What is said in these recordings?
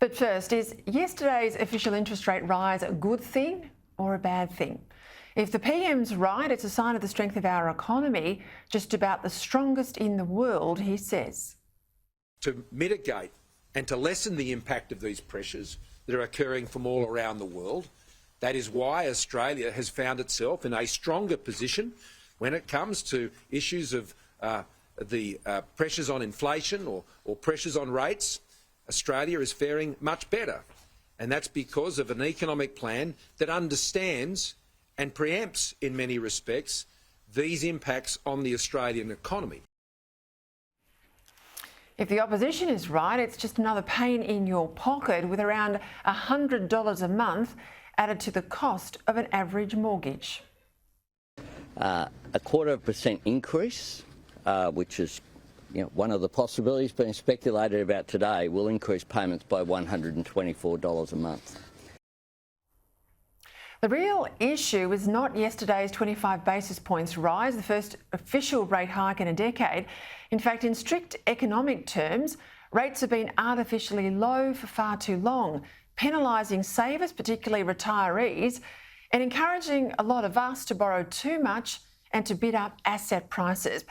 But first, is yesterday's official interest rate rise a good thing or a bad thing? If the PM's right, it's a sign of the strength of our economy, just about the strongest in the world, he says. To mitigate and to lessen the impact of these pressures that are occurring from all around the world, that is why Australia has found itself in a stronger position when it comes to issues of the pressures on inflation or pressures on rates. Australia is faring much better, and that's because of an economic plan that understands and preempts, in many respects, these impacts on the Australian economy. If the opposition is right, it's just another pain in your pocket with around $100 a month added to the cost of an average mortgage. A 0.25% increase, which is one of the possibilities being speculated about today, will increase payments by $124 a month. The real issue is not yesterday's 25 basis points rise, the first official rate hike in a decade. In fact, in strict economic terms, rates have been artificially low for far too long, penalising savers, particularly retirees, and encouraging a lot of us to borrow too much and to bid up asset prices.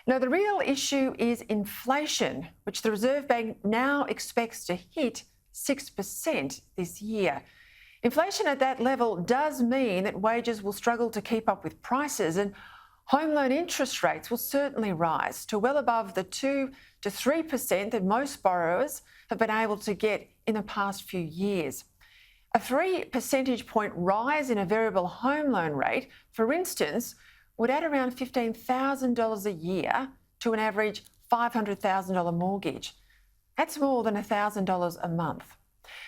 Now, the real issue is inflation, which the Reserve Bank now expects to hit 6% this year. Inflation at that level does mean that wages will struggle to keep up with prices, and home loan interest rates will certainly rise to well above the 2 to 3% that most borrowers have been able to get in the past few years. A 3 percentage point rise in a variable home loan rate, for instance, would add around $15,000 a year to an average $500,000 mortgage. That's more than $1,000 a month.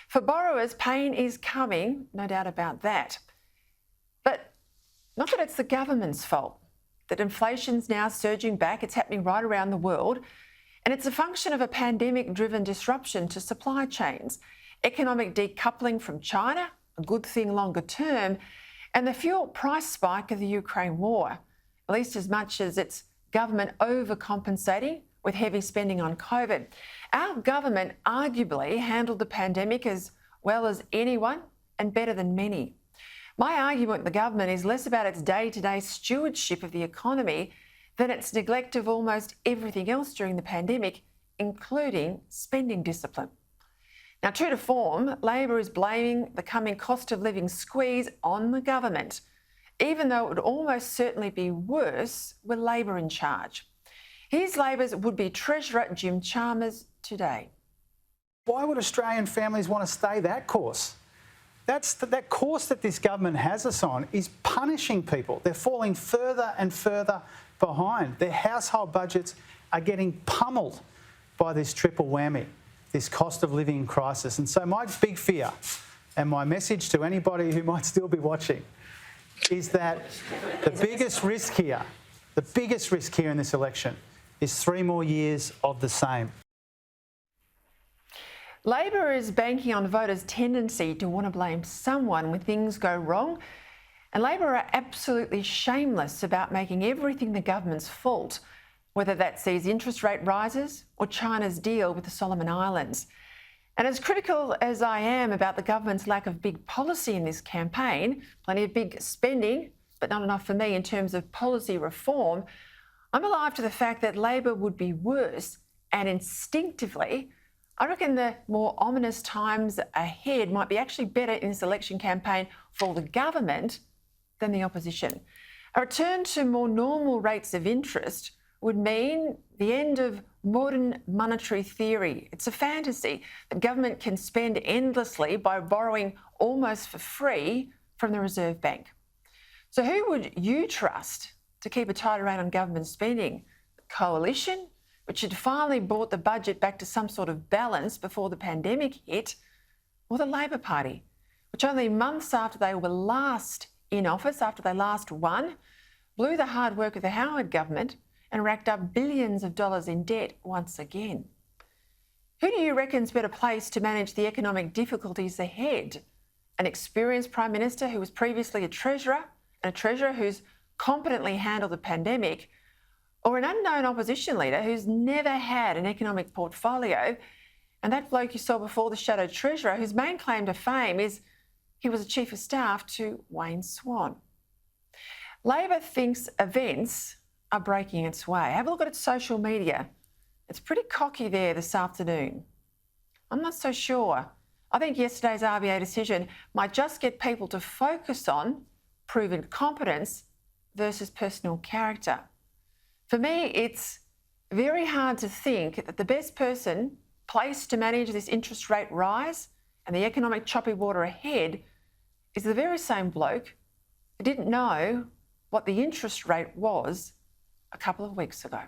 For borrowers, pain is coming, no doubt about that. But not that it's the government's fault, that inflation's now surging back, it's happening right around the world, and it's a function of a pandemic-driven disruption to supply chains, economic decoupling from China, a good thing longer term, and the fuel price spike of the Ukraine war, at least as much as it's government overcompensating with heavy spending on COVID. Our government arguably handled the pandemic as well as anyone and better than many. My argument with the government is less about its day-to-day stewardship of the economy than its neglect of almost everything else during the pandemic, including spending discipline. Now, true to form, Labor is blaming the coming cost of living squeeze on the government, even though it would almost certainly be worse with Labor in charge. Here's Labor's would-be Treasurer Jim Chalmers today. Why would Australian families want to stay that course? That course that this government has us on is punishing people. They're falling further and further behind. Their household budgets are getting pummeled by this triple whammy, this cost of living crisis. And so my big fear and my message to anybody who might still be watching is that the biggest risk here in this election is 3 more years of the same. Labor is banking on voters' tendency to want to blame someone when things go wrong, and Labor are absolutely shameless about making everything the government's fault, whether that sees interest rate rises or China's deal with the Solomon Islands. And as critical as I am about the government's lack of big policy in this campaign, plenty of big spending, but not enough for me in terms of policy reform, I'm alive to the fact that Labor would be worse, and instinctively, I reckon the more ominous times ahead might be actually better in this election campaign for the government than the opposition. A return to more normal rates of interest would mean the end of modern monetary theory. It's a fantasy that government can spend endlessly by borrowing almost for free from the Reserve Bank. So who would you trust to keep a tighter rein on government spending? The Coalition, which had finally brought the budget back to some sort of balance before the pandemic hit, or the Labor Party, which only months after they were last in office, after they last won, blew the hard work of the Howard government and racked up billions of dollars in debt once again. Who do you reckon's better placed to manage the economic difficulties ahead? An experienced Prime Minister who was previously a Treasurer, and a Treasurer who's competently handled the pandemic, or an unknown opposition leader who's never had an economic portfolio And that bloke you saw before, the Shadow Treasurer, whose main claim to fame is he was a Chief of Staff to Wayne Swan. Labor thinks events are breaking its way. Have a look at its social media. It's pretty cocky there this afternoon. I'm not so sure. I think yesterday's RBA decision might just get people to focus on proven competence versus personal character. For me, it's very hard to think that the best person placed to manage this interest rate rise and the economic choppy water ahead is the very same bloke who didn't know what the interest rate was a couple of weeks ago.